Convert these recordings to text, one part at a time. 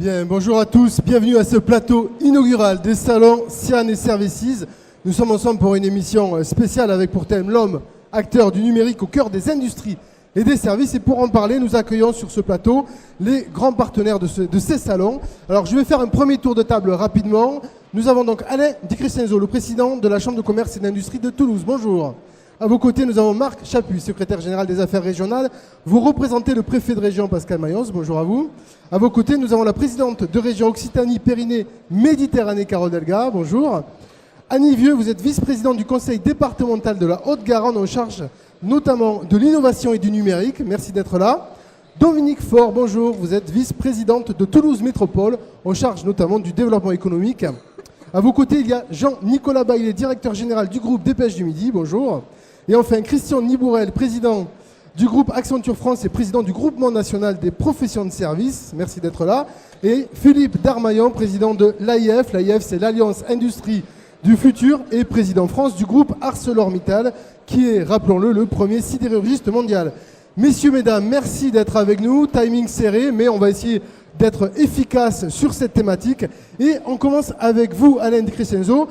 Bien, bonjour à tous, bienvenue à ce plateau inaugural des salons Sian et Services. Nous sommes ensemble pour une émission spéciale avec pour thème l'homme, acteur du numérique au cœur des industries et des services. Et pour en parler, nous accueillons sur ce plateau les grands partenaires de ces salons. Alors je vais faire un premier tour de table rapidement. Nous avons donc Alain Di Crescenzo, le président de la Chambre de commerce et d'industrie de Toulouse. Bonjour. À vos côtés, nous avons Marc Chaput, secrétaire général des affaires régionales. Vous représentez le préfet de région, Pascal Mayence. Bonjour à vous. À vos côtés, nous avons la présidente de région Occitanie-Pyrénées-Méditerranée, Carole Delga. Bonjour. Annie Vieux, vous êtes vice-présidente du conseil départemental de la Haute-Garonne, en charge notamment de l'innovation et du numérique. Merci d'être là. Dominique Faure, bonjour. Vous êtes vice-présidente de Toulouse Métropole, en charge notamment du développement économique. À vos côtés, il y a Jean-Nicolas Baillet, directeur général du groupe Dépêche du Midi. Bonjour. Et enfin, Christian Nibourel, président du groupe Accenture France et président du groupement national des professions de services. Merci d'être là. Et Philippe Darmaillon, président de l'AIF. L'AIF, c'est l'Alliance Industrie du Futur et président France du groupe ArcelorMittal, qui est, rappelons-le, le premier sidérurgiste mondial. Messieurs, mesdames, merci d'être avec nous. Timing serré, mais on va essayer d'être efficace sur cette thématique. Et on commence avec vous, Alain Di Crescenzo.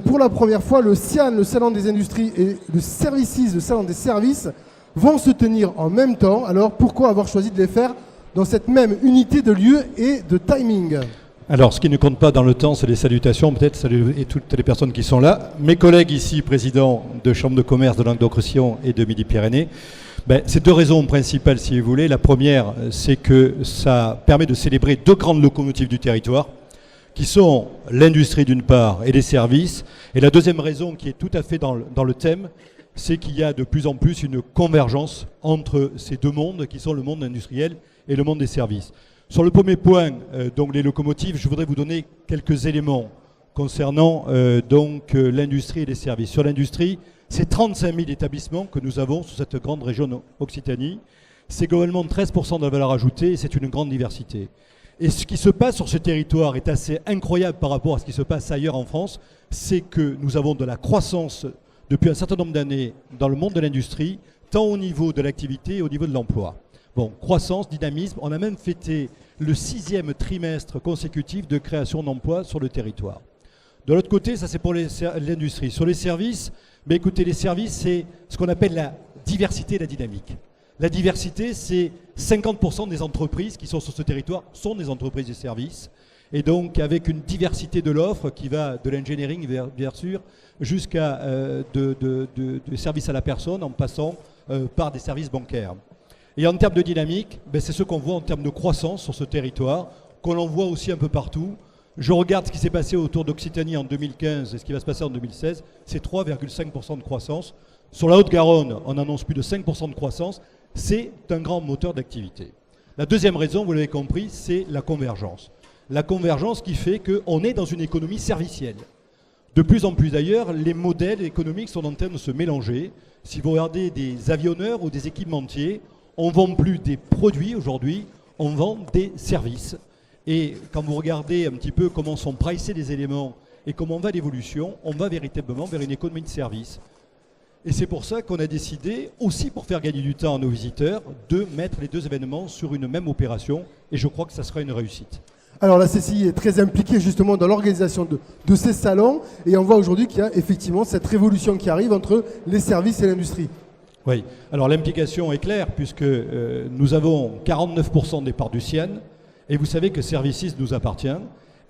Pour la première fois, le SIAN, le Salon des Industries, et le Services, le Salon des Services, vont se tenir en même temps. Alors pourquoi avoir choisi de les faire dans cette même unité de lieu et de timing? Alors, ce qui ne compte pas dans le temps, c'est les salutations, peut-être, salut et toutes les personnes qui sont là. Mes collègues ici, présidents de Chambre de commerce de Languedoc-Roussillon et de Midi-Pyrénées, c'est deux raisons principales, si vous voulez. La première, c'est que ça permet de célébrer deux grandes locomotives du territoire, qui sont l'industrie d'une part et les services. Et la deuxième raison, qui est tout à fait dans le thème, c'est qu'il y a de plus en plus une convergence entre ces deux mondes, qui sont le monde industriel et le monde des services. Sur le premier point, donc les locomotives, je voudrais vous donner quelques éléments concernant l'industrie et les services. Sur l'industrie, c'est 35 000 établissements que nous avons sur cette grande région Occitanie. C'est globalement 13% de la valeur ajoutée et c'est une grande diversité. Et ce qui se passe sur ce territoire est assez incroyable par rapport à ce qui se passe ailleurs en France. C'est que nous avons de la croissance depuis un certain nombre d'années dans le monde de l'industrie, tant au niveau de l'activité et au niveau de l'emploi. Bon, croissance, dynamisme, on a même fêté le 6e trimestre consécutif de création d'emplois sur le territoire. De l'autre côté, ça c'est pour l'industrie. Sur les services, écoutez, les services, c'est ce qu'on appelle la diversité et la dynamique. La diversité, c'est 50% des entreprises qui sont sur ce territoire sont des entreprises de services. Et donc, avec une diversité de l'offre qui va de l'engineering, bien sûr, jusqu'à de services à la personne, en passant par des services bancaires. Et en termes de dynamique, c'est ce qu'on voit en termes de croissance sur ce territoire, qu'on en voit aussi un peu partout. Je regarde ce qui s'est passé autour d'Occitanie en 2015 et ce qui va se passer en 2016, c'est 3,5% de croissance. Sur la Haute-Garonne, on annonce plus de 5% de croissance. C'est un grand moteur d'activité. La deuxième raison, vous l'avez compris, c'est la convergence. La convergence qui fait qu'on est dans une économie servicielle. De plus en plus d'ailleurs, les modèles économiques sont en train de se mélanger. Si vous regardez des avionneurs ou des équipementiers, on ne vend plus des produits aujourd'hui, on vend des services. Et quand vous regardez un petit peu comment sont pricés les éléments et comment va l'évolution, on va véritablement vers une économie de services. Et c'est pour ça qu'on a décidé, aussi pour faire gagner du temps à nos visiteurs, de mettre les deux événements sur une même opération. Et je crois que ça sera une réussite. Alors la CCI est très impliquée justement dans l'organisation de ces salons. Et on voit aujourd'hui qu'il y a effectivement cette révolution qui arrive entre les services et l'industrie. Oui, alors l'implication est claire puisque nous avons 49% des parts du SIAN. Et vous savez que Services nous appartient.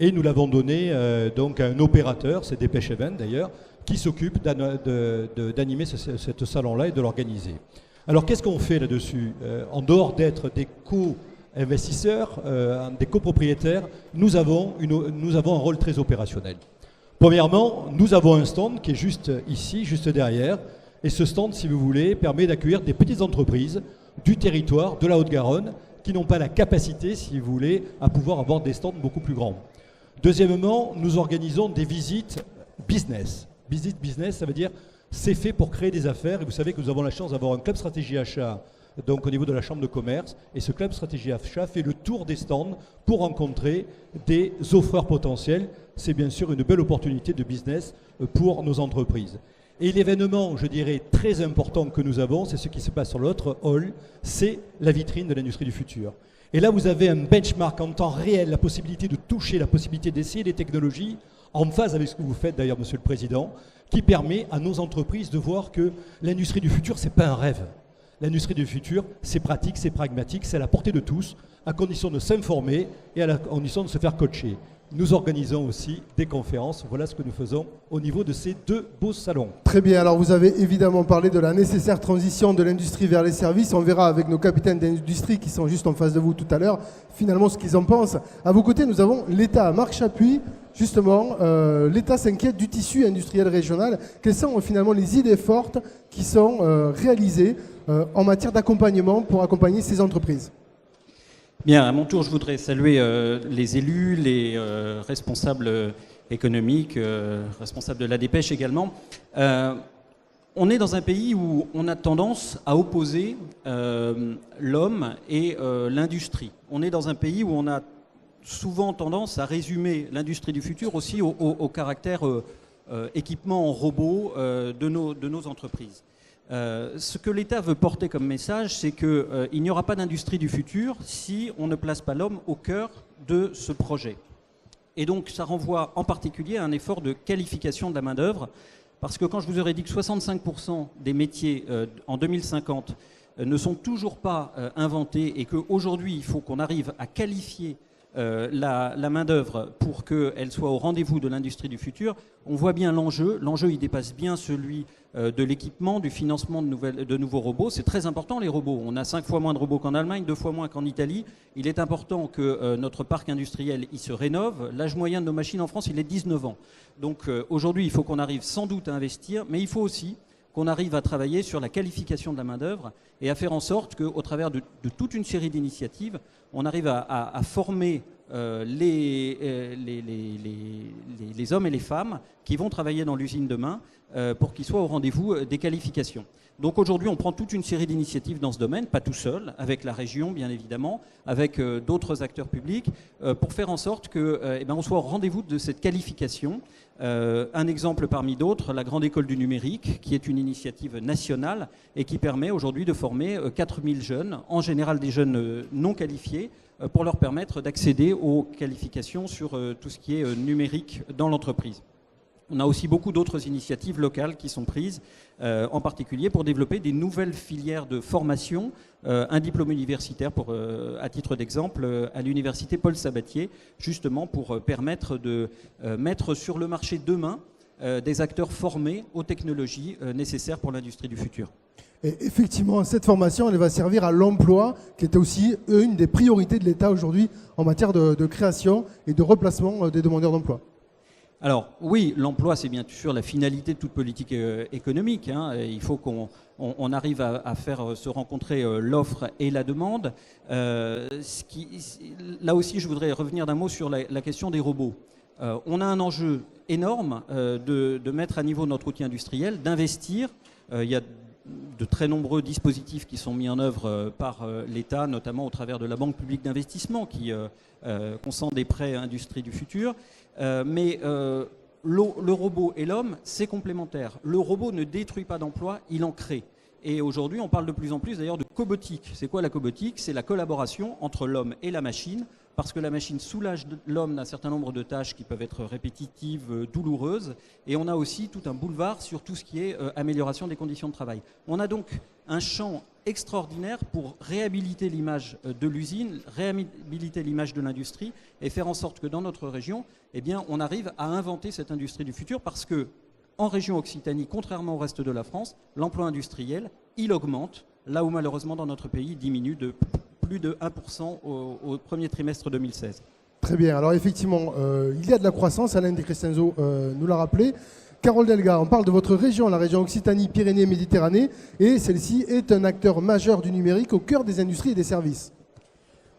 Et nous l'avons donné donc à un opérateur, c'est Dépêche Event d'ailleurs, qui s'occupe d'animer ce salon-là et de l'organiser. Alors qu'est-ce qu'on fait là-dessus? En dehors d'être des co-investisseurs, des copropriétaires, nous avons un rôle très opérationnel. Premièrement, nous avons un stand qui est juste ici, juste derrière. Et ce stand, si vous voulez, permet d'accueillir des petites entreprises du territoire, de la Haute-Garonne, qui n'ont pas la capacité, si vous voulez, à pouvoir avoir des stands beaucoup plus grands. Deuxièmement, nous organisons des visites business. Business, ça veut dire c'est fait pour créer des affaires. Et vous savez que nous avons la chance d'avoir un club stratégie achat donc au niveau de la Chambre de commerce. Et ce club stratégie achat fait le tour des stands pour rencontrer des offreurs potentiels. C'est bien sûr une belle opportunité de business pour nos entreprises. Et l'événement, je dirais, très important que nous avons, c'est ce qui se passe sur l'autre hall, c'est la vitrine de l'industrie du futur. Et là, vous avez un benchmark en temps réel, la possibilité de toucher, la possibilité d'essayer des technologies, en phase avec ce que vous faites d'ailleurs, Monsieur le Président, qui permet à nos entreprises de voir que l'industrie du futur, ce n'est pas un rêve. L'industrie du futur, c'est pratique, c'est pragmatique, c'est à la portée de tous, à condition de s'informer et à la condition de se faire coacher. Nous organisons aussi des conférences. Voilà ce que nous faisons au niveau de ces 2 beaux salons. Très bien, alors vous avez évidemment parlé de la nécessaire transition de l'industrie vers les services. On verra avec nos capitaines d'industrie qui sont juste en face de vous tout à l'heure, finalement ce qu'ils en pensent. À vos côtés, nous avons l'État. Marc Chapuis, justement, l'État s'inquiète du tissu industriel régional. Quelles sont finalement les idées fortes qui sont réalisées en matière d'accompagnement pour accompagner ces entreprises ? Bien, à mon tour, je voudrais saluer les élus, les responsables économiques, responsables de la dépêche également. On est dans un pays où on a tendance à opposer l'homme et l'industrie. On est dans un pays où on a souvent tendance à résumer l'industrie du futur aussi au caractère équipement en robot de nos entreprises. Ce que l'État veut porter comme message, c'est qu'il n'y aura pas d'industrie du futur si on ne place pas l'homme au cœur de ce projet. Et donc ça renvoie en particulier à un effort de qualification de la main-d'œuvre, parce que quand je vous aurais dit que 65% des métiers en 2050 ne sont toujours pas inventés et qu'aujourd'hui il faut qu'on arrive à qualifier la main-d'œuvre pour qu'elle soit au rendez-vous de l'industrie du futur, on voit bien l'enjeu. L'enjeu, il dépasse bien celui de l'équipement, du financement de nouveaux robots. C'est très important, les robots. On a 5 fois moins de robots qu'en Allemagne, 2 fois moins qu'en Italie. Il est important que notre parc industriel il se rénove. L'âge moyen de nos machines en France, il est 19 ans. Donc aujourd'hui, il faut qu'on arrive sans doute à investir, mais il faut aussi qu'on arrive à travailler sur la qualification de la main-d'œuvre et à faire en sorte qu'au travers de toute une série d'initiatives, on arrive à former les hommes et les femmes qui vont travailler dans l'usine demain pour qu'ils soient au rendez-vous des qualifications. Donc aujourd'hui, on prend toute une série d'initiatives dans ce domaine, pas tout seul, avec la région bien évidemment, avec d'autres acteurs publics, pour faire en sorte qu'on soit au rendez-vous de cette qualification. Un exemple parmi d'autres, la Grande École du Numérique, qui est une initiative nationale et qui permet aujourd'hui de former 4000 jeunes, en général des jeunes non qualifiés, pour leur permettre d'accéder aux qualifications sur tout ce qui est numérique dans l'entreprise. On a aussi beaucoup d'autres initiatives locales qui sont prises, en particulier pour développer des nouvelles filières de formation, un diplôme universitaire, à titre d'exemple, à l'université Paul Sabatier, justement pour permettre de mettre sur le marché demain des acteurs formés aux technologies nécessaires pour l'industrie du futur. Et effectivement, cette formation, elle va servir à l'emploi, qui est aussi une des priorités de l'État aujourd'hui en matière de création et de replacement des demandeurs d'emploi. Alors oui, l'emploi, c'est bien sûr la finalité de toute politique économique. Il faut qu'on arrive à faire se rencontrer l'offre et la demande. Là aussi, je voudrais revenir d'un mot sur la question des robots. On a un enjeu énorme de mettre à niveau notre outil industriel, d'investir. Il y a de très nombreux dispositifs qui sont mis en œuvre par l'État, notamment au travers de la Banque publique d'investissement qui consent des prêts industrie du futur. Mais le robot et l'homme, c'est complémentaire. Le robot ne détruit pas d'emplois, il en crée. Et aujourd'hui, on parle de plus en plus d'ailleurs de cobotique. C'est quoi la cobotique? C'est la collaboration entre l'homme et la machine, parce que la machine soulage l'homme d'un certain nombre de tâches qui peuvent être répétitives, douloureuses. Et on a aussi tout un boulevard sur tout ce qui est amélioration des conditions de travail. On a donc un champ extraordinaire pour réhabiliter l'image de l'usine, réhabiliter l'image de l'industrie et faire en sorte que dans notre région, eh bien, on arrive à inventer cette industrie du futur parce que en région Occitanie, contrairement au reste de la France, l'emploi industriel, il augmente, là où malheureusement dans notre pays, il diminue de plus de 1% au premier trimestre 2016. Très bien, alors effectivement, il y a de la croissance, Alain De Crescenzo nous l'a rappelé. Carole Delga, on parle de votre région, la région Occitanie-Pyrénées-Méditerranée, et celle-ci est un acteur majeur du numérique au cœur des industries et des services.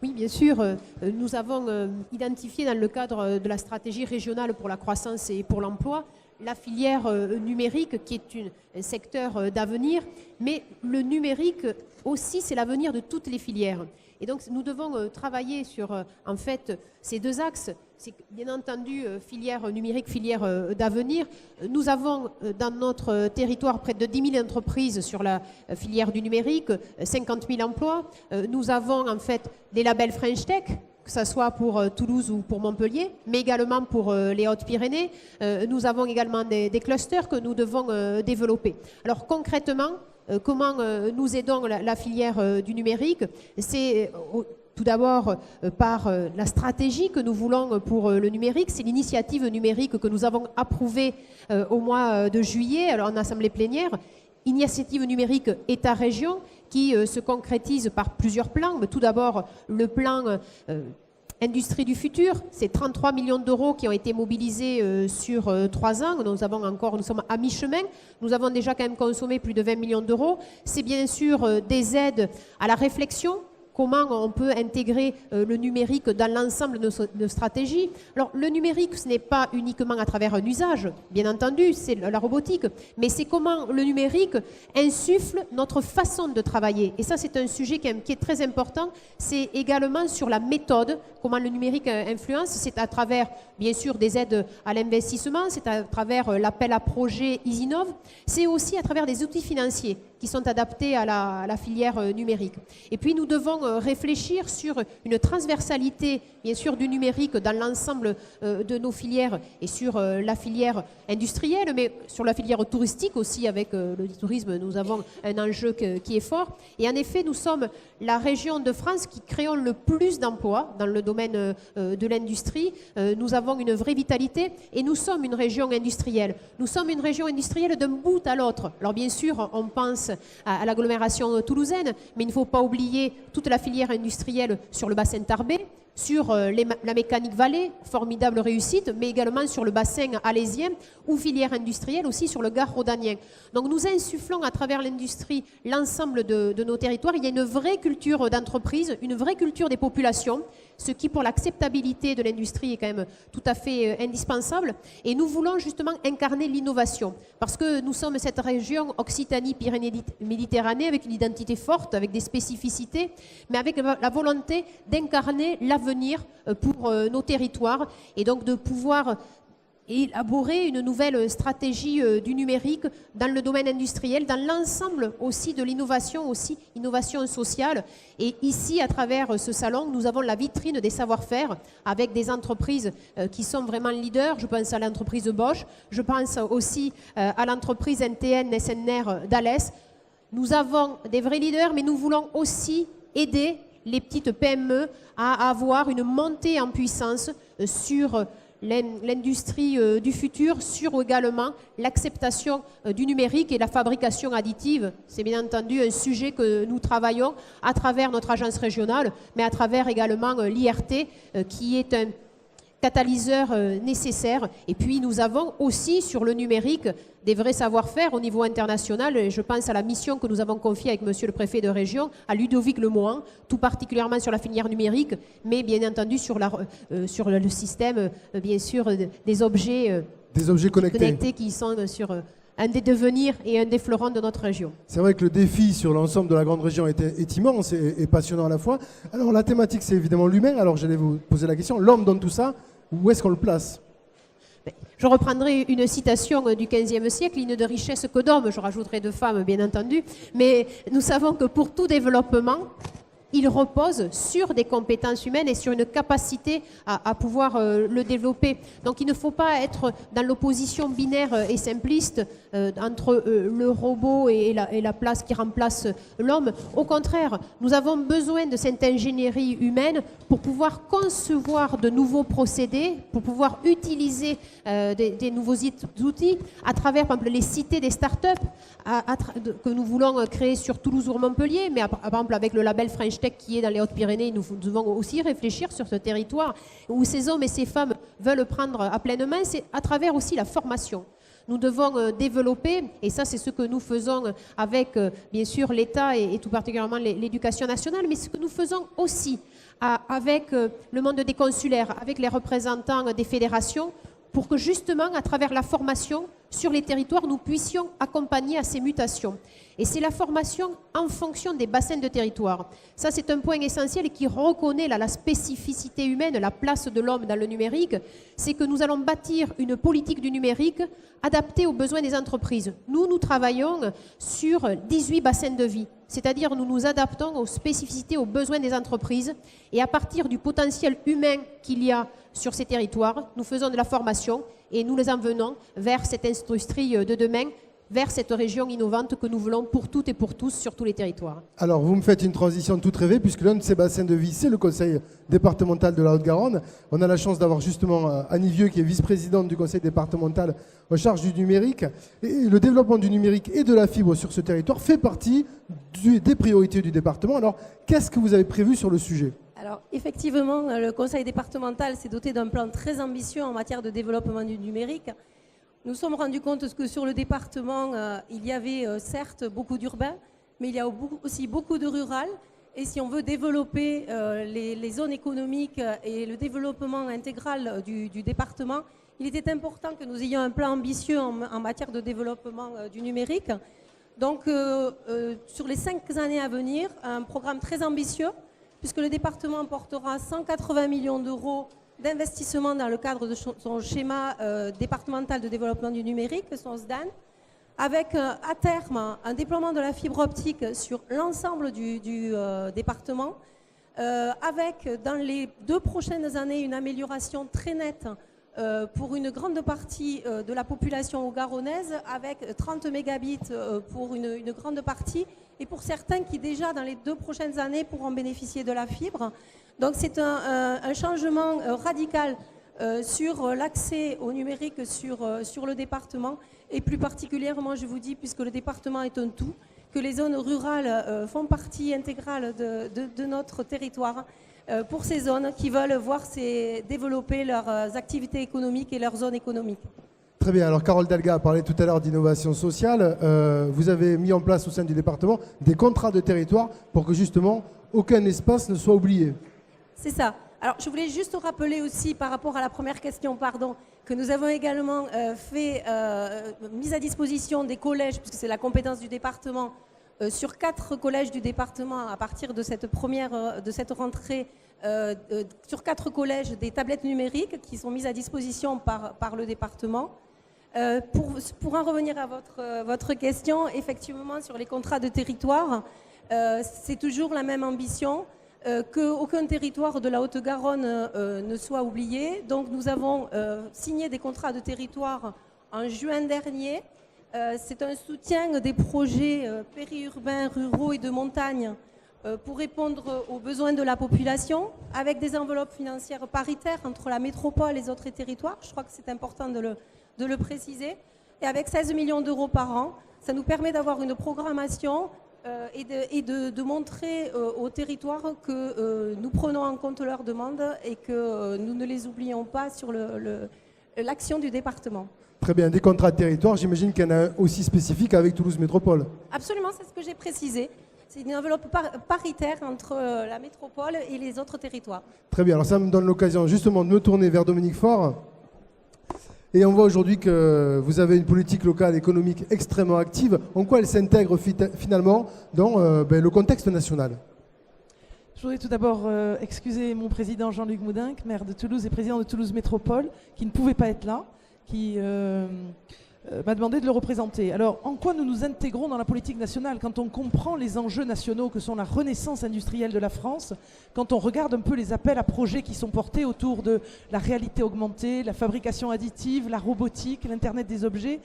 Oui, bien sûr. Nous avons identifié dans le cadre de la stratégie régionale pour la croissance et pour l'emploi la filière numérique qui est un secteur d'avenir, mais le numérique aussi, c'est l'avenir de toutes les filières. Et donc, nous devons travailler sur, en fait, ces deux axes, c'est bien entendu filière numérique, filière d'avenir. Nous avons dans notre territoire près de 10 000 entreprises sur la filière du numérique, 50 000 emplois. Nous avons en fait des labels French Tech, que ce soit pour Toulouse ou pour Montpellier, mais également pour les Hautes-Pyrénées. Nous avons également des clusters que nous devons développer. Alors concrètement, comment nous aidons la filière du numérique? C'est tout d'abord par la stratégie que nous voulons pour le numérique. C'est l'initiative numérique que nous avons approuvée au mois de juillet alors en assemblée plénière. Initiative numérique État-région qui se concrétise par plusieurs plans. Tout d'abord, le plan Industrie du futur, c'est 33 millions d'euros qui ont été mobilisés sur 3 ans. Nous sommes à mi-chemin. Nous avons déjà quand même consommé plus de 20 millions d'euros. C'est bien sûr des aides à la réflexion. Comment on peut intégrer le numérique dans l'ensemble de nos stratégies. Alors, le numérique, ce n'est pas uniquement à travers un usage, bien entendu, c'est la robotique, mais c'est comment le numérique insuffle notre façon de travailler. Et ça, c'est un sujet qui est très important. C'est également sur la méthode, comment le numérique influence. C'est à travers, bien sûr, des aides à l'investissement, c'est à travers l'appel à projet Isinov, c'est aussi à travers des outils financiers qui sont adaptés à la filière numérique. Et puis, nous devons réfléchir sur une transversalité, bien sûr, du numérique dans l'ensemble de nos filières et sur la filière industrielle, mais sur la filière touristique aussi. Avec le tourisme, nous avons un enjeu qui est fort. Et en effet, nous sommes la région de France qui créons le plus d'emplois dans le domaine de l'industrie. Nous avons une vraie vitalité et nous sommes une région industrielle. Nous sommes une région industrielle d'un bout à l'autre. Alors bien sûr, on pense à l'agglomération toulousaine, mais il ne faut pas oublier toute la filière industrielle sur le bassin Tarbais, sur la mécanique Vallée, formidable réussite, mais également sur le bassin alésien ou filière industrielle aussi sur le Gard rhodanien. Donc nous insufflons à travers l'industrie l'ensemble de nos territoires. Il y a une vraie culture d'entreprise, une vraie culture des populations, ce qui pour l'acceptabilité de l'industrie est quand même tout à fait indispensable. Et nous voulons justement incarner l'innovation, parce que nous sommes cette région Occitanie-Pyrénées-Méditerranée avec une identité forte, avec des spécificités, mais avec la volonté d'incarner l'avenir pour nos territoires et donc de pouvoir élaborer une nouvelle stratégie du numérique dans le domaine industriel, dans l'ensemble aussi de l'innovation, aussi innovation sociale. Et ici, à travers ce salon, nous avons la vitrine des savoir-faire avec des entreprises qui sont vraiment leaders. Je pense à l'entreprise Bosch, je pense aussi à l'entreprise NTN SNR d'Alès. Nous avons des vrais leaders, mais nous voulons aussi aider les petites PME à avoir une montée en puissance sur l'industrie du futur, sur également l'acceptation du numérique et la fabrication additive. C'est bien entendu un sujet que nous travaillons à travers notre agence régionale, mais à travers également l'IRT, qui est un catalyseur nécessaire. Et puis nous avons aussi sur le numérique des vrais savoir-faire au niveau international. Et je pense à la mission que nous avons confiée avec monsieur le préfet de région, à Ludovic Lemohan, tout particulièrement sur la filière numérique, mais bien entendu sur le système, bien sûr, des objets connectés qui sont sur un des devenirs et un des fleurons de notre région. C'est vrai que le défi sur l'ensemble de la grande région est immense et passionnant à la fois. Alors la thématique, c'est évidemment l'humain. Alors j'allais vous poser la question, l'homme dans tout ça, où est-ce qu'on le place ? Je reprendrai une citation du XVe siècle, « Il n'est de richesse que d'hommes », je rajouterai de femmes bien entendu, mais nous savons que pour tout développement, il repose sur des compétences humaines et sur une capacité à pouvoir le développer. Donc il ne faut pas être dans l'opposition binaire et simpliste entre le robot et la place qui remplace l'homme. Au contraire, nous avons besoin de cette ingénierie humaine pour pouvoir concevoir de nouveaux procédés, pour pouvoir utiliser des nouveaux outils à travers, par exemple, les cités des startups que nous voulons créer sur Toulouse ou Montpellier, mais par exemple avec le label French Tech qui est dans les Hautes-Pyrénées, nous devons aussi réfléchir sur ce territoire où ces hommes et ces femmes veulent prendre à pleine main. C'est à travers aussi la formation. Nous devons développer, et ça c'est ce que nous faisons avec bien sûr l'État et tout particulièrement l'éducation nationale, mais ce que nous faisons aussi avec le monde des consulaires, avec les représentants des fédérations, pour que justement à travers la formation sur les territoires, nous puissions accompagner à ces mutations. Et c'est la formation en fonction des bassins de territoire. Ça, c'est un point essentiel qui reconnaît la spécificité humaine, la place de l'homme dans le numérique. C'est que nous allons bâtir une politique du numérique adaptée aux besoins des entreprises. Nous travaillons sur 18 bassins de vie. C'est-à-dire nous nous adaptons aux spécificités, aux besoins des entreprises. Et à partir du potentiel humain qu'il y a sur ces territoires, nous faisons de la formation et nous les emmenons vers cette industrie de demain, vers cette région innovante que nous voulons pour toutes et pour tous sur tous les territoires. Alors, vous me faites une transition toute rêvée, puisque l'un de ces bassins de vie, c'est le conseil départemental de la Haute-Garonne. On a la chance d'avoir justement Annie Vieux, qui est vice-présidente du conseil départemental en charge du numérique. Et le développement du numérique et de la fibre sur ce territoire fait partie des priorités du département. Alors, qu'est-ce que vous avez prévu sur le sujet ? Alors, effectivement, le conseil départemental s'est doté d'un plan très ambitieux en matière de développement du numérique. Nous nous sommes rendus compte que sur le département, il y avait certes beaucoup d'urbains, mais il y a aussi beaucoup de rural. Et si on veut développer les zones économiques et le développement intégral du département, il était important que nous ayons un plan ambitieux en matière de développement du numérique. Donc, sur les 5 années à venir, un programme très ambitieux, puisque le département apportera 180 millions d'euros d'investissement dans le cadre de son schéma départemental de développement du numérique, son SDAN, avec à terme un déploiement de la fibre optique sur l'ensemble du département, avec dans les 2 prochaines années une amélioration très nette pour une grande partie de la population haut-garonnaise, avec 30 mégabits pour une grande partie, et pour certains qui déjà dans les 2 prochaines années pourront bénéficier de la fibre. Donc c'est un changement radical sur l'accès au numérique sur le département, et plus particulièrement, je vous dis, puisque le département est un tout, que les zones rurales font partie intégrale de notre territoire, pour ces zones qui veulent voir développer leurs activités économiques et leurs zones économiques. Très bien. Alors, Carole Dalga a parlé tout à l'heure d'innovation sociale. Vous avez mis en place au sein du département des contrats de territoire pour que justement aucun espace ne soit oublié. C'est ça. Alors, je voulais juste rappeler aussi, par rapport à la première question, que nous avons également mis à disposition des collèges, puisque c'est la compétence du département, sur 4 collèges du département, à partir de cette rentrée, sur 4 collèges, des tablettes numériques qui sont mises à disposition par le département. Pour en revenir à votre question, effectivement, sur les contrats de territoire, c'est toujours la même ambition, qu'aucun territoire de la Haute-Garonne ne soit oublié. Donc nous avons signé des contrats de territoire en juin dernier. C'est un soutien des projets périurbains, ruraux et de montagne pour répondre aux besoins de la population, avec des enveloppes financières paritaires entre la métropole et les autres territoires. Je crois que c'est important de le préciser. Et avec 16 millions d'euros par an, ça nous permet d'avoir une programmation et de montrer aux territoires que nous prenons en compte leurs demandes et que nous ne les oublions pas sur l'action du département. Très bien. Des contrats de territoire, j'imagine qu'il y en a un aussi spécifique avec Toulouse Métropole. Absolument, c'est ce que j'ai précisé. C'est une enveloppe paritaire entre la métropole et les autres territoires. Très bien. Alors ça me donne l'occasion justement de me tourner vers Dominique Faure. Et on voit aujourd'hui que vous avez une politique locale économique extrêmement active. En quoi elle s'intègre finalement dans le contexte national ? Je voudrais tout d'abord excuser mon président Jean-Luc Moudinque, maire de Toulouse et président de Toulouse Métropole, qui ne pouvait pas être là, qui m'a demandé de le représenter. Alors, en quoi nous nous intégrons dans la politique nationale quand on comprend les enjeux nationaux que sont la renaissance industrielle de la France, quand on regarde un peu les appels à projets qui sont portés autour de la réalité augmentée, la fabrication additive, la robotique, l'Internet des objets,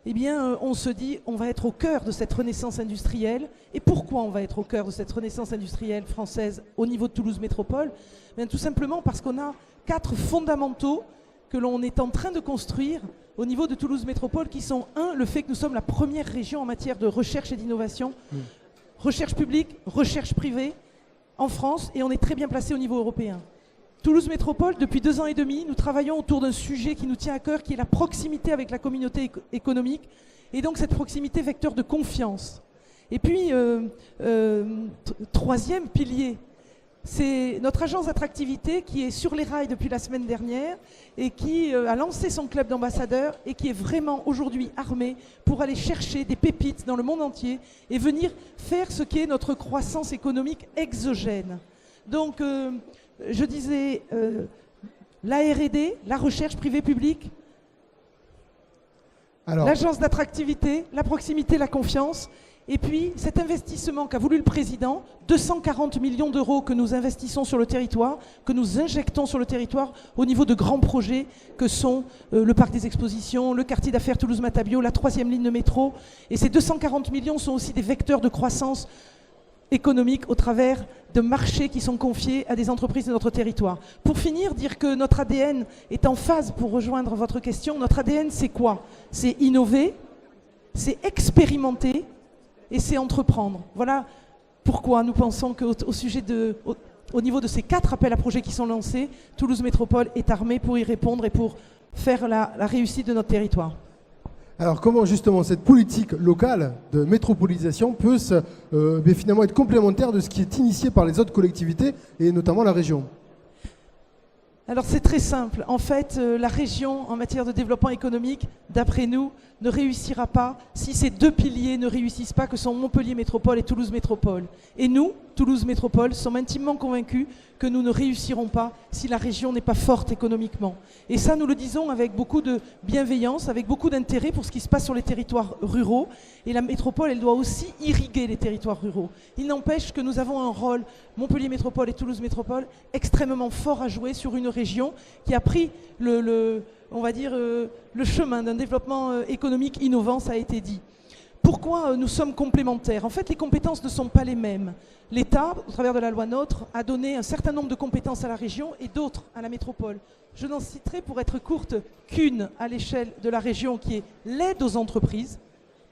eh bien, on se dit, on va être au cœur de cette renaissance industrielle. Et pourquoi on va être au cœur de cette renaissance industrielle française au niveau de Toulouse Métropole ? Bien, tout simplement parce qu'on a 4 fondamentaux que l'on est en train de construire au niveau de Toulouse Métropole, qui sont, 1, le fait que nous sommes la première région en matière de recherche et d'innovation, recherche publique, recherche privée en France, et on est très bien placé au niveau européen. Toulouse Métropole, depuis 2 ans et demi, nous travaillons autour d'un sujet qui nous tient à cœur, qui est la proximité avec la communauté économique, et donc cette proximité vecteur de confiance. Et puis, 3e pilier, C'est notre agence d'attractivité qui est sur les rails depuis la semaine dernière et qui a lancé son club d'ambassadeurs et qui est vraiment aujourd'hui armée pour aller chercher des pépites dans le monde entier et venir faire ce qu'est notre croissance économique exogène. Donc, je disais, la R&D, la recherche privée-publique, l'agence d'attractivité, la proximité, la confiance. Et puis, cet investissement qu'a voulu le président, 240 millions d'euros que nous investissons sur le territoire, que nous injectons sur le territoire au niveau de grands projets que sont le parc des expositions, le quartier d'affaires Toulouse-Matabio, la 3e ligne de métro. Et ces 240 millions sont aussi des vecteurs de croissance économique au travers de marchés qui sont confiés à des entreprises de notre territoire. Pour finir, dire que notre ADN est en phase, pour rejoindre votre question, notre ADN c'est quoi? C'est innover, c'est expérimenter, et c'est entreprendre. Voilà pourquoi nous pensons qu'au niveau de ces 4 appels à projets qui sont lancés, Toulouse Métropole est armée pour y répondre et pour faire la réussite de notre territoire. Alors comment justement cette politique locale de métropolisation peut finalement être complémentaire de ce qui est initié par les autres collectivités et notamment la région? Alors c'est très simple. En fait, la région, en matière de développement économique, d'après nous, ne réussira pas si ces 2 piliers ne réussissent pas, que sont Montpellier Métropole et Toulouse Métropole. Et nous, Toulouse Métropole, sommes intimement convaincus que nous ne réussirons pas si la région n'est pas forte économiquement. Et ça, nous le disons avec beaucoup de bienveillance, avec beaucoup d'intérêt pour ce qui se passe sur les territoires ruraux. Et la métropole, elle doit aussi irriguer les territoires ruraux. Il n'empêche que nous avons un rôle, Montpellier Métropole et Toulouse Métropole, extrêmement fort à jouer sur une région qui a pris le chemin d'un développement économique innovant, ça a été dit. Pourquoi nous sommes complémentaires? En fait, les compétences ne sont pas les mêmes. L'État, au travers de la loi NOTRe, a donné un certain nombre de compétences à la région et d'autres à la métropole. Je n'en citerai, pour être courte, qu'une à l'échelle de la région, qui est l'aide aux entreprises.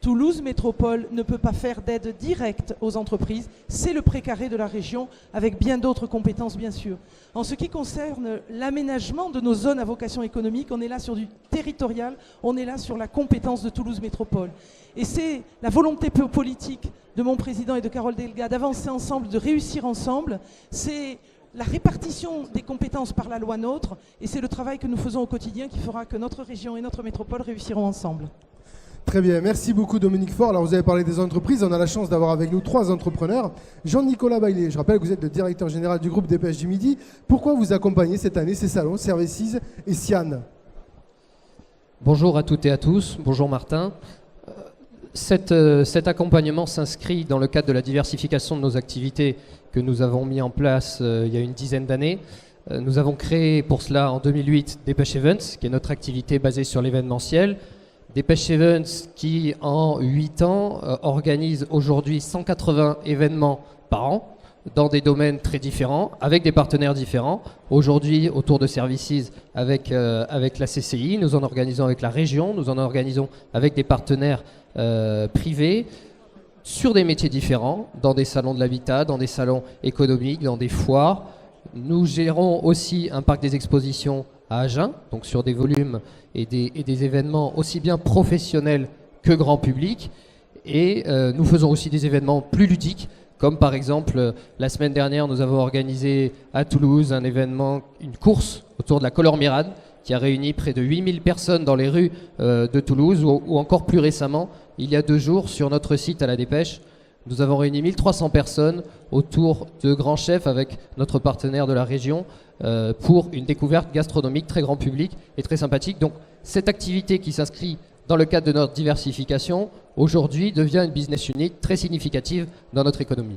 Toulouse Métropole ne peut pas faire d'aide directe aux entreprises. C'est le précaré de la région, avec bien d'autres compétences, bien sûr. En ce qui concerne l'aménagement de nos zones à vocation économique, on est là sur du territorial, on est là sur la compétence de Toulouse Métropole. Et c'est la volonté politique de mon président et de Carole Delga d'avancer ensemble, de réussir ensemble. C'est la répartition des compétences par la loi NOTRe, et c'est le travail que nous faisons au quotidien qui fera que notre région et notre métropole réussiront ensemble. Très bien, merci beaucoup Dominique Faure. Alors vous avez parlé des entreprises, on a la chance d'avoir avec nous 3 entrepreneurs. Jean-Nicolas Baillet, je rappelle que vous êtes le directeur général du groupe Dépêche du Midi. Pourquoi vous accompagnez cette année ces salons, Services et Sian? Bonjour à toutes et à tous, bonjour Martin. Cet accompagnement s'inscrit dans le cadre de la diversification de nos activités que nous avons mis en place il y a une dizaine d'années. Nous avons créé pour cela en 2008 Dépêche Events, qui est notre activité basée sur l'événementiel. Dépêche Events qui, en 8 ans, organise aujourd'hui 180 événements par an dans des domaines très différents, avec des partenaires différents. Aujourd'hui, autour de Services avec la CCI, nous en organisons avec la région, nous en organisons avec des partenaires privés, sur des métiers différents, dans des salons de l'habitat, dans des salons économiques, dans des foires. Nous gérons aussi un parc des expositions à Agen, donc sur des volumes et des événements aussi bien professionnels que grand public. Et nous faisons aussi des événements plus ludiques, comme par exemple, la semaine dernière, nous avons organisé à Toulouse un événement, une course autour de la Colormirade, qui a réuni près de 8000 personnes dans les rues de Toulouse, ou encore plus récemment, il y a 2 jours, sur notre site à la Dépêche, nous avons réuni 1300 personnes autour de grands chefs avec notre partenaire de la région pour une découverte gastronomique très grand public et très sympathique. Donc cette activité qui s'inscrit dans le cadre de notre diversification, aujourd'hui devient une business unit très significative dans notre économie.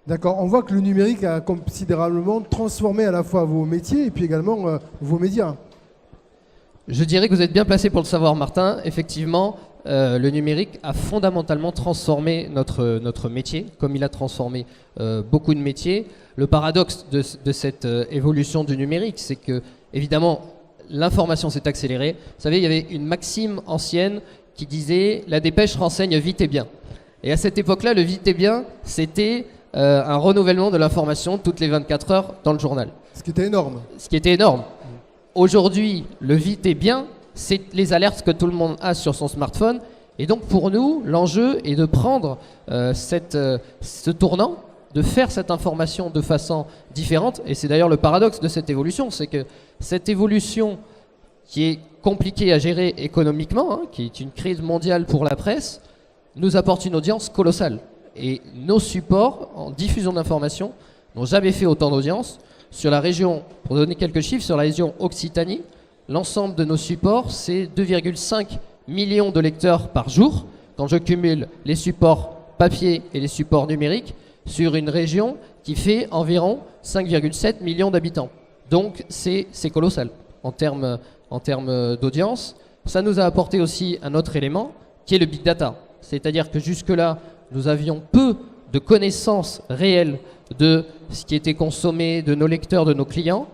D'accord, on voit que le numérique a considérablement transformé à la fois vos métiers et puis également vos médias. Je dirais que vous êtes bien placé pour le savoir, Martin. Effectivement, le numérique a fondamentalement transformé notre métier, comme il a transformé beaucoup de métiers. Le paradoxe de cette évolution du numérique, c'est que, évidemment, l'information s'est accélérée. Vous savez, il y avait une maxime ancienne qui disait « la dépêche renseigne vite et bien ». Et à cette époque-là, le vite et bien, c'était un renouvellement de l'information toutes les 24 heures dans le journal. Ce qui était énorme. Ce qui était énorme. Aujourd'hui, le vite et bien, c'est les alertes que tout le monde a sur son smartphone. Et donc pour nous, l'enjeu est de prendre ce tournant de faire cette information de façon différente. Et c'est d'ailleurs le paradoxe de cette évolution, c'est que cette évolution qui est compliquée à gérer économiquement, hein, qui est une crise mondiale pour la presse, nous apporte une audience colossale. Et nos supports en diffusion d'informations n'ont jamais fait autant d'audience. Sur la région, pour donner quelques chiffres, sur la région Occitanie, l'ensemble de nos supports, c'est 2,5 millions de lecteurs par jour. Quand je cumule les supports papier et les supports numériques, sur une région qui fait environ 5,7 millions d'habitants. Donc c'est colossal en termes d'audience. Ça nous a apporté aussi un autre élément qui est le big data. C'est-à-dire que jusque-là, nous avions peu de connaissances réelles de ce qui était consommé, de nos lecteurs, de nos clients.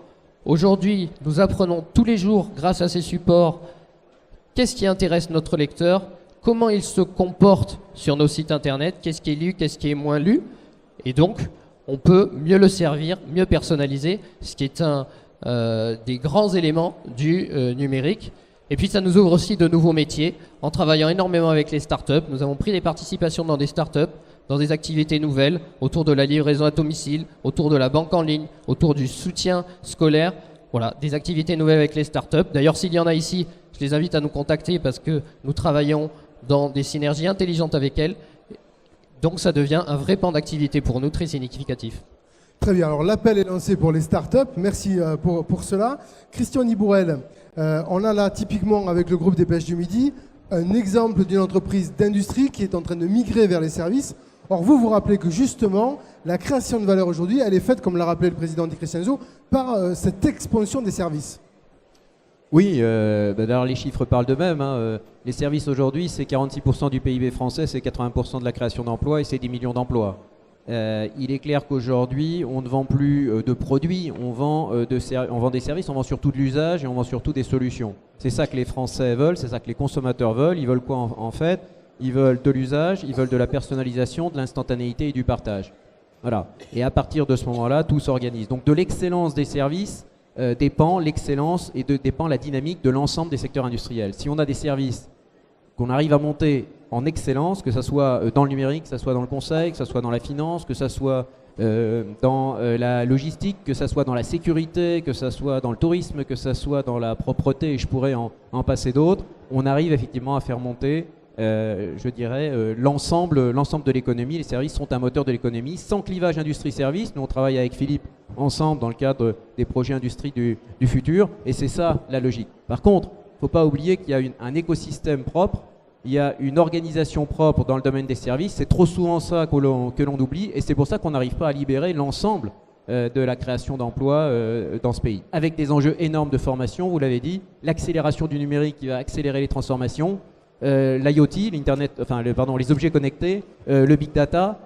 Aujourd'hui, nous apprenons tous les jours, grâce à ces supports, qu'est-ce qui intéresse notre lecteur, comment il se comporte sur nos sites internet, qu'est-ce qui est lu, qu'est-ce qui est moins lu. Et donc, on peut mieux le servir, mieux personnaliser, ce qui est un des grands éléments du numérique. Et puis, ça nous ouvre aussi de nouveaux métiers. En travaillant énormément avec les startups, nous avons pris des participations dans des startups, dans des activités nouvelles, autour de la livraison à domicile, autour de la banque en ligne, autour du soutien scolaire. Voilà, des activités nouvelles avec les startups. D'ailleurs, s'il y en a ici, je les invite à nous contacter parce que nous travaillons dans des synergies intelligentes avec elles. Donc ça devient un vrai pan d'activité pour nous, très significatif. Très bien, alors l'appel est lancé pour les startups, merci pour cela. Christian Nibourel, on a là typiquement avec le groupe des Pêches du Midi, un exemple d'une entreprise d'industrie qui est en train de migrer vers les services. Or vous vous rappelez que justement, la création de valeur aujourd'hui, elle est faite, comme l'a rappelé le président Di Crescenzo, par cette expansion des services. Oui, d'ailleurs les chiffres parlent d'eux-mêmes. Hein. Les services aujourd'hui, c'est 46% du PIB français, c'est 80% de la création d'emplois et c'est 10 millions d'emplois. Il est clair qu'aujourd'hui, on ne vend plus de produits, on vend des services, on vend surtout de l'usage et on vend surtout des solutions. C'est ça que les Français veulent, c'est ça que les consommateurs veulent. Ils veulent quoi en fait? Ils veulent de l'usage, ils veulent de la personnalisation, de l'instantanéité et du partage. Voilà. Et à partir de ce moment-là, tout s'organise. Donc de l'excellence des services dépend l'excellence et dépend la dynamique de l'ensemble des secteurs industriels. Si on a des services qu'on arrive à monter en excellence, que ce soit dans le numérique, que ce soit dans le conseil, que ce soit dans la finance, que ce soit dans la logistique, que ce soit dans la sécurité, que ce soit dans le tourisme, que ce soit dans la propreté, et je pourrais en passer d'autres, on arrive effectivement à faire monter, je dirais, l'ensemble de l'économie. Les services sont un moteur de l'économie. Sans clivage industrie-service, nous on travaille avec Philippe ensemble dans le cadre des projets industrie du futur, et c'est ça la logique. Par contre, il ne faut pas oublier qu'il y a un écosystème propre, il y a une organisation propre dans le domaine des services. C'est trop souvent ça que l'on oublie, et c'est pour ça qu'on n'arrive pas à libérer l'ensemble de la création d'emplois dans ce pays. Avec des enjeux énormes de formation, vous l'avez dit, l'accélération du numérique qui va accélérer les transformations, l'IoT, les objets connectés, le big data.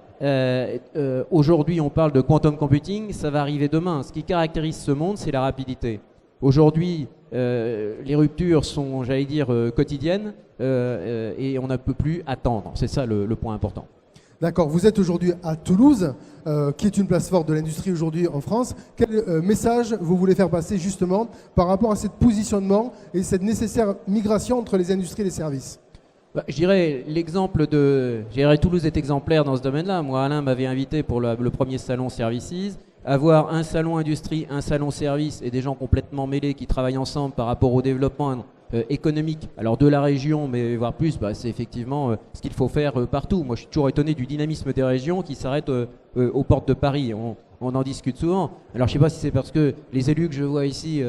Aujourd'hui, on parle de quantum computing, ça va arriver demain. Ce qui caractérise ce monde, c'est la rapidité. Aujourd'hui, les ruptures sont, j'allais dire, quotidiennes et on ne peut plus attendre. C'est ça le point important. D'accord, vous êtes aujourd'hui à Toulouse, qui est une place forte de l'industrie aujourd'hui en France. Quel message vous voulez faire passer justement par rapport à ce positionnement et cette nécessaire migration entre les industries et les services? Je dirais Toulouse est exemplaire dans ce domaine-là. Moi, Alain m'avait invité pour le premier salon Services. Avoir un salon industrie, un salon service et des gens complètement mêlés qui travaillent ensemble par rapport au développement économique, alors de la région, mais voire plus, c'est effectivement ce qu'il faut faire partout. Moi, je suis toujours étonné du dynamisme des régions qui s'arrêtent aux portes de Paris. On en discute souvent. Alors, je ne sais pas si c'est parce que les élus que je vois ici,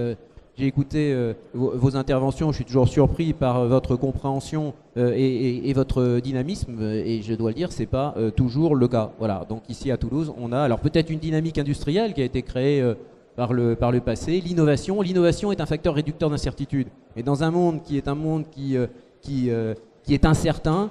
j'ai écouté vos interventions, je suis toujours surpris par votre compréhension et votre dynamisme, et je dois le dire, c'est pas toujours le cas. Voilà. Donc ici à Toulouse, on a alors peut-être une dynamique industrielle qui a été créée par le passé. L'innovation est un facteur réducteur d'incertitude. Et dans un monde qui est un monde qui est incertain,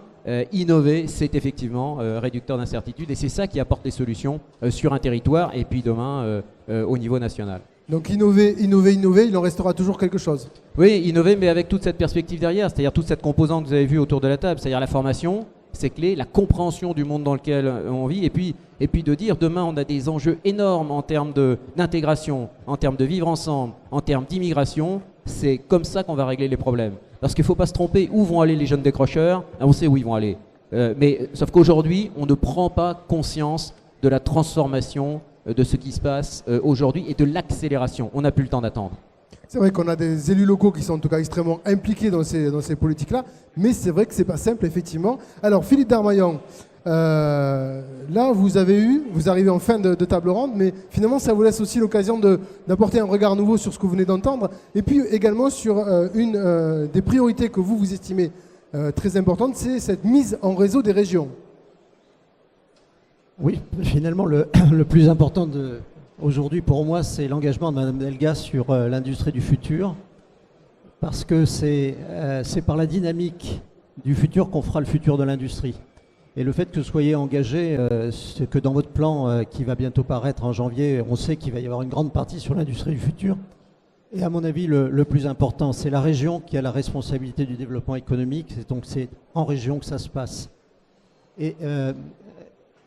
innover, c'est effectivement réducteur d'incertitude, et c'est ça qui apporte les solutions sur un territoire et puis demain au niveau national. Donc innover, il en restera toujours quelque chose. Oui, innover, mais avec toute cette perspective derrière, c'est-à-dire toute cette composante que vous avez vue autour de la table, c'est-à-dire la formation, c'est clé, la compréhension du monde dans lequel on vit, et puis de dire demain on a des enjeux énormes en termes d'intégration, en termes de vivre ensemble, en termes d'immigration. C'est comme ça qu'on va régler les problèmes. Parce qu'il ne faut pas se tromper, où vont aller les jeunes décrocheurs? On sait où ils vont aller. Mais sauf qu'aujourd'hui, on ne prend pas conscience de la transformation de ce qui se passe aujourd'hui et de l'accélération. On n'a plus le temps d'attendre. C'est vrai qu'on a des élus locaux qui sont en tout cas extrêmement impliqués dans ces politiques-là, mais c'est vrai que c'est pas simple, effectivement. Alors, Philippe Darmaillan, là, vous arrivez en fin de table ronde, mais finalement, ça vous laisse aussi l'occasion d'apporter un regard nouveau sur ce que vous venez d'entendre, et puis également sur une des priorités que vous estimez très importante, c'est cette mise en réseau des régions. Oui, finalement, le plus important aujourd'hui pour moi, c'est l'engagement de Mme Delga sur l'industrie du futur, parce que c'est par la dynamique du futur qu'on fera le futur de l'industrie. Et le fait que vous soyez engagé, c'est que dans votre plan qui va bientôt paraître en janvier, on sait qu'il va y avoir une grande partie sur l'industrie du futur. Et à mon avis, le plus important, c'est la région qui a la responsabilité du développement économique. Donc c'est en région que ça se passe. Et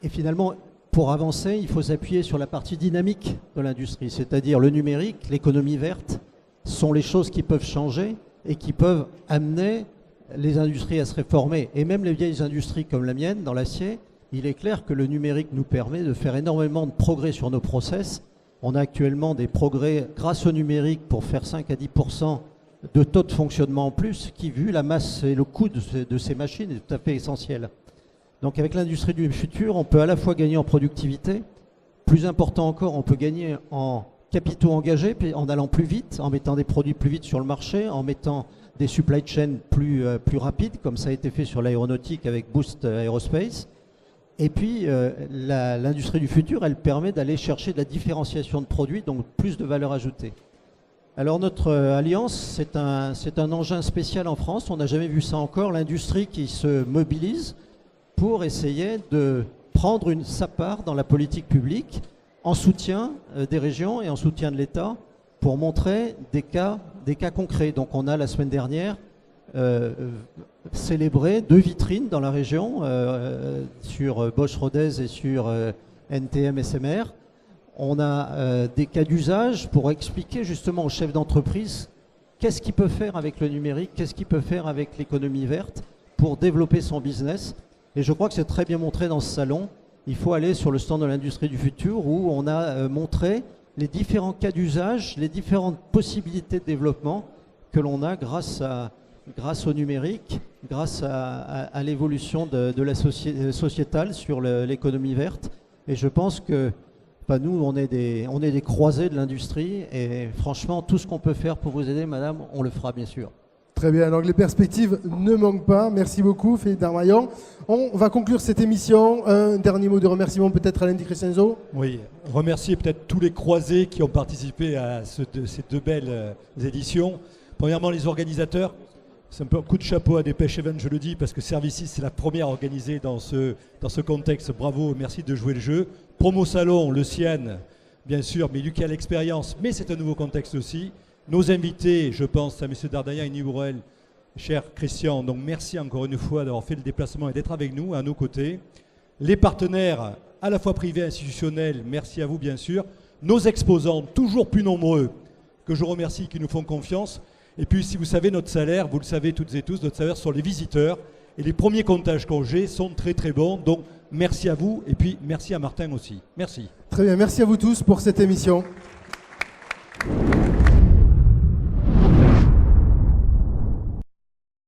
finalement, pour avancer, il faut s'appuyer sur la partie dynamique de l'industrie, c'est-à-dire le numérique, l'économie verte, sont les choses qui peuvent changer et qui peuvent amener les industries à se réformer. Et même les vieilles industries comme la mienne, dans l'acier, il est clair que le numérique nous permet de faire énormément de progrès sur nos process. On a actuellement des progrès grâce au numérique pour faire 5 à 10% de taux de fonctionnement en plus, qui, vu la masse et le coût de ces machines, est tout à fait essentiel. Donc avec l'industrie du futur, on peut à la fois gagner en productivité, plus important encore, on peut gagner en capitaux engagés, en allant plus vite, en mettant des produits plus vite sur le marché, en mettant des supply chains plus rapides, comme ça a été fait sur l'aéronautique avec Boost Aerospace. Et puis, l'industrie du futur, elle permet d'aller chercher de la différenciation de produits, donc plus de valeur ajoutée. Alors notre alliance, c'est un engin spécial en France, on n'a jamais vu ça encore, l'industrie qui se mobilise pour essayer de prendre sa part dans la politique publique en soutien des régions et en soutien de l'État pour montrer des cas concrets. Donc on a la semaine dernière célébré 2 vitrines dans la région sur Bosch Rodez et sur NTM SMR. On a des cas d'usage pour expliquer justement aux chefs d'entreprise qu'est-ce qu'il peut faire avec le numérique, qu'est-ce qu'il peut faire avec l'économie verte pour développer son business. Et je crois que c'est très bien montré dans ce salon. Il faut aller sur le stand de l'industrie du futur où on a montré les différents cas d'usage, les différentes possibilités de développement que l'on a grâce au numérique, grâce à l'évolution de la sociétale sur l'économie verte. Et je pense que nous, on est des croisés de l'industrie et franchement, tout ce qu'on peut faire pour vous aider, madame, on le fera bien sûr. Très bien, donc les perspectives ne manquent pas. Merci beaucoup, Philippe Darmaillan. On va conclure cette émission. Un dernier mot de remerciement peut-être à Alain Di Crescenzo. Oui, remercier peut-être tous les croisés qui ont participé à ces 2 belles éditions. Premièrement, les organisateurs. C'est un peu un coup de chapeau à Dépêche Event, je le dis, parce que Services, c'est la première organisée dans ce contexte. Bravo, merci de jouer le jeu. Promo Salon, le Cian, bien sûr, mais lui qui a l'expérience, mais c'est un nouveau contexte aussi. Nos invités, je pense à M. Dardaillan et Nive Bourrel, cher Christian, donc merci encore une fois d'avoir fait le déplacement et d'être avec nous, à nos côtés. Les partenaires, à la fois privés et institutionnels, merci à vous bien sûr. Nos exposants, toujours plus nombreux, que je remercie, qui nous font confiance. Et puis si vous savez notre salaire, vous le savez toutes et tous, notre salaire sur les visiteurs. Et les premiers comptages qu'on j'ai sont très très bons. Donc merci à vous et puis merci à Martin aussi. Merci. Très bien, merci à vous tous pour cette émission.